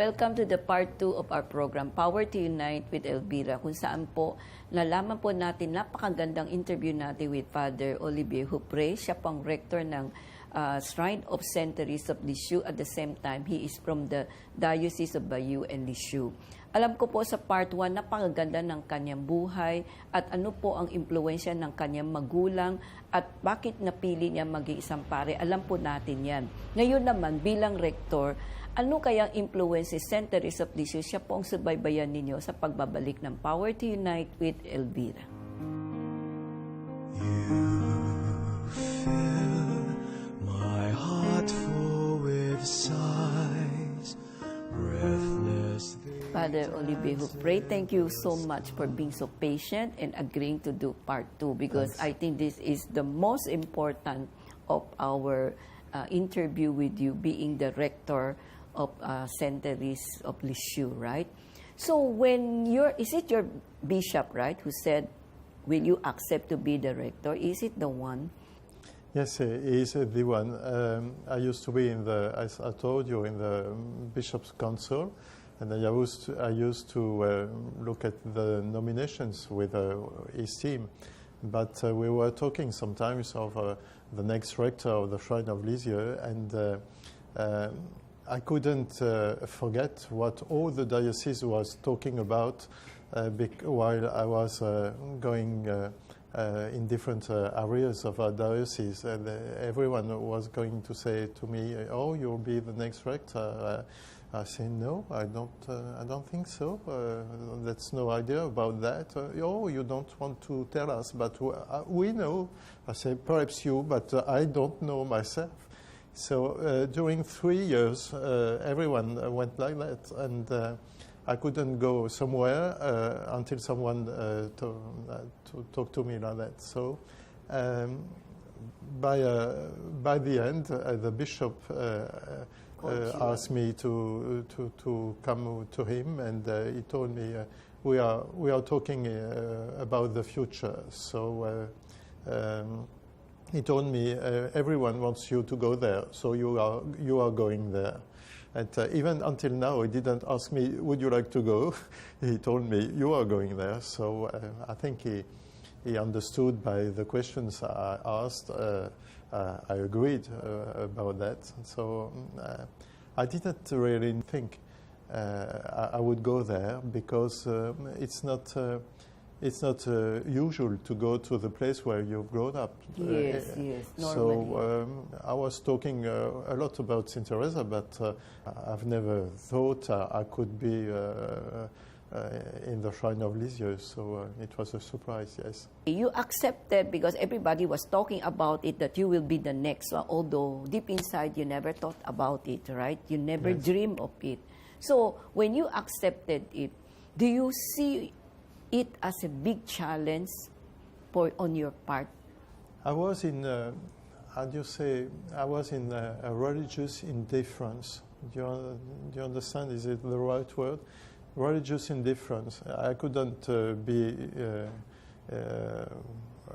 Welcome to the part 2 of our program, Power to Unite with Elvira, kung saan po nalaman po natin napakagandang interview natin with Father Olivier Ruffray. Siya pong rector ng Shrine of St. Therese of Lisieux. At the same time, he is from the Diocese of Bayeux and Lisieux. Alam ko po sa part 1, napakaganda ng kanyang buhay at ano po ang impluensya ng kanyang magulang at bakit napili niya maging isang pare. Alam po natin yan. Ngayon naman, bilang rector, ano kayang influence si St. Therese of Lisieux? Siya po ang subaybayan ninyo sa pagbabalik ng Power to Unite with Elvira. You fill my heart full with sighs, breathless. Father Olivier Ruffray, thank you so much for being so patient and agreeing to do part 2 because I think this is the most important of our interview with you, being the rector of St. Therese of Lisieux, right? So when is it your bishop, right, who said, will you accept to be the rector? Is it the one? Yes, he is the one. I used to be as I told you, in the Bishop's Council, and I used to look at the nominations with his team. But we were talking sometimes of the next rector of the Shrine of Lisieux, and I couldn't forget what all the diocese was talking about while I was going in different areas of our diocese, and everyone was going to say to me, "Oh, you'll be the next rector." I say, "No, I don't think so. That's no idea about that." "Oh, you don't want to tell us, but we know." I say, "Perhaps you, but I don't know myself." So during 3 years, everyone went like that, and I couldn't go somewhere until someone talked to me like that. So by the end, the bishop asked me to come to him, and he told me we are talking about the future. So he told me everyone wants you to go there, so you are going there. And even until now, he didn't ask me, "Would you like to go?" He told me, "You are going there." So I think he understood by the questions I asked. I agreed about that. So I didn't really think I would go there because it's not usual to go to the place where you've grown up. Yes, normally. So I was talking a lot about St. Therese, but I've never thought I could be in the Shrine of Lisieux, so it was a surprise, yes. You accepted because everybody was talking about it, that you will be the next one, although deep inside you never thought about it, right? You never dreamed of it. So when you accepted it, do you see it as a big challenge on your part? I was in, how do you say, I was in a religious indifference. Do you understand? Is it the right word? Religious indifference. I couldn't be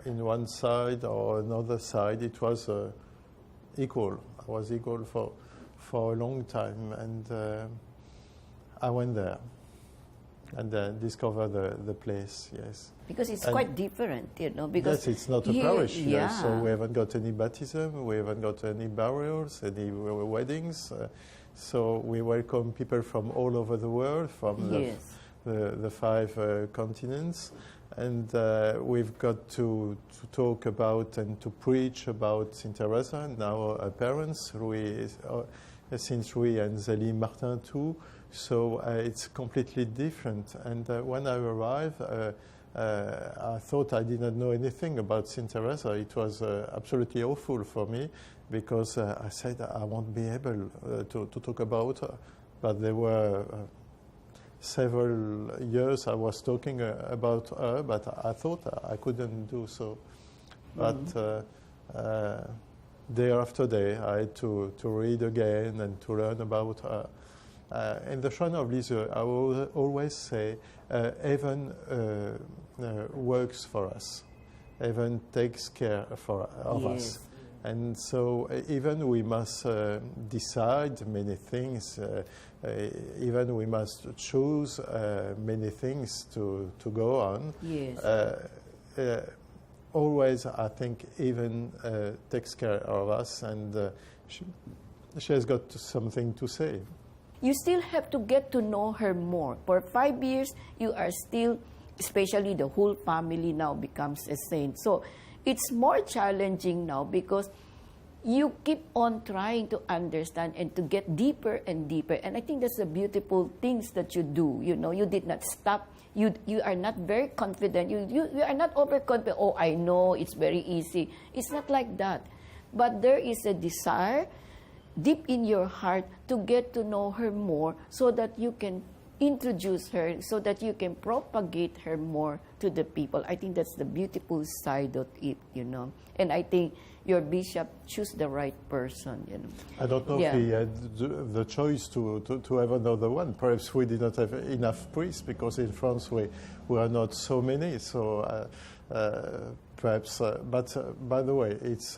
in one side or another side. It was equal. I was equal for a long time, and I went there and discover the place, yes. Because it's quite different, you know. Because yes, it's not a parish, yeah. So we haven't got any baptism, we haven't got any burials, any weddings. So we welcome people from all over the world, from the 5 continents. And we've got to talk about and to preach about St. Therese, now her parents, Saint Louis and Zélie Martin too. So it's completely different. And when I arrived, I thought I didn't know anything about St. Therese. It was absolutely awful for me because I said I won't be able to talk about her. But there were several years I was talking about her, but I thought I couldn't do so. But day after day, I had to read again and to learn about her. In the Shrine of Lisieux, I will always say, heaven works for us. Heaven takes care of us. And so even we must decide many things, even we must choose many things to go on. Yes. Always, I think, even takes care of us, and she has got something to say. You still have to get to know her more. For 5 years, you are still, especially the whole family now becomes a saint. So it's more challenging now because you keep on trying to understand and to get deeper and deeper. And I think that's the beautiful things that you do. You know, you did not stop. You are not very confident. You are not overconfident. Oh, I know, it's very easy. It's not like that. But there is a desire deep in your heart to get to know her more so that you can introduce her, so that you can propagate her more to the people. I think that's the beautiful side of it, you know. And I think your bishop chose the right person, you know. I don't know if he had the choice to have another one. Perhaps we did not have enough priests because in France we are not so many. So perhaps, but by the way, it's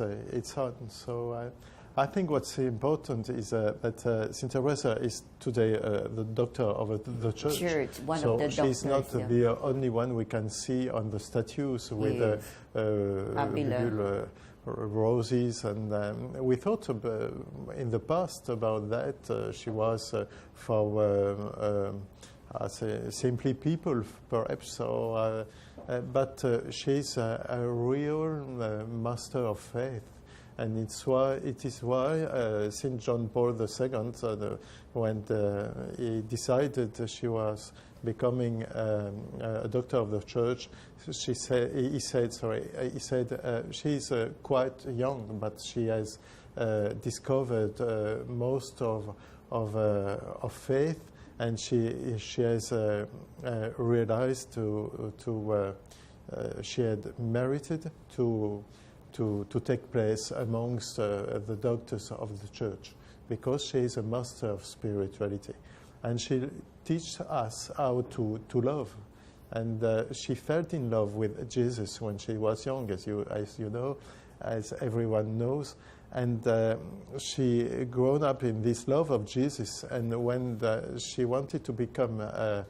hard. So I think what's important is that Saint Therese is today the doctor of the church. One so of the she's doctors, not the only one we can see on the statues with roses, and we thought in the past about that. She was for simply people, perhaps. So, but she's a real master of faith. And it is why St. John Paul II, when he decided she was becoming a doctor of the church, he said she's quite young, but she has discovered most of faith, and she has realized she had merited to take place amongst the doctors of the church, because she is a master of spirituality. And she teaches us how to love. And she fell in love with Jesus when she was young, as you know, as everyone knows. And she grown up in this love of Jesus. And when she wanted to become a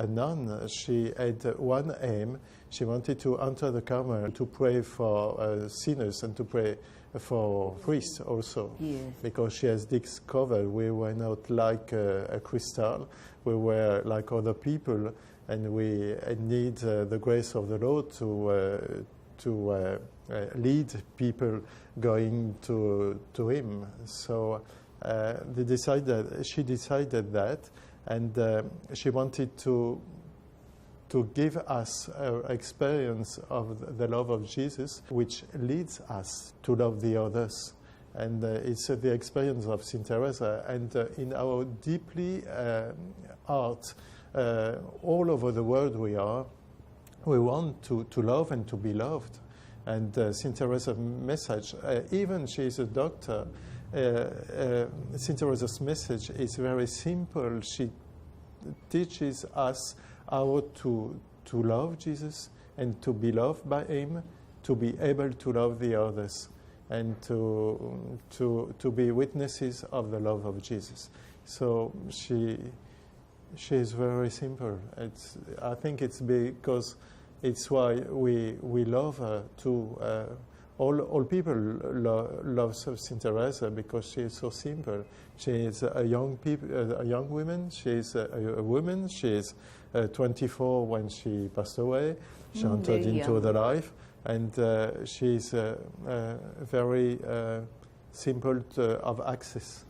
nun, she had one aim. She wanted to enter the Carmel to pray for sinners and to pray for priests also. Yes. Because she has discovered we were not like a crystal, we were like other people, and we need the grace of the Lord to lead people going to Him. So she decided that, and she wanted to give us an experience of the love of Jesus, which leads us to love the others. And it's the experience of Saint Therese. And in our deeply art, all over the world we want to love and to be loved. And Saint Therese's message, even she is a doctor, Saint Therese's message is very simple. She teaches us how to love Jesus and to be loved by Him, to be able to love the others, and to be witnesses of the love of Jesus. So she is very simple. I think it's because it's why we love her too. All people love Saint Therese because she is so simple. She is a young woman. She is a woman. She is 24 when she passed away. She entered into the life, and she is very simple of access.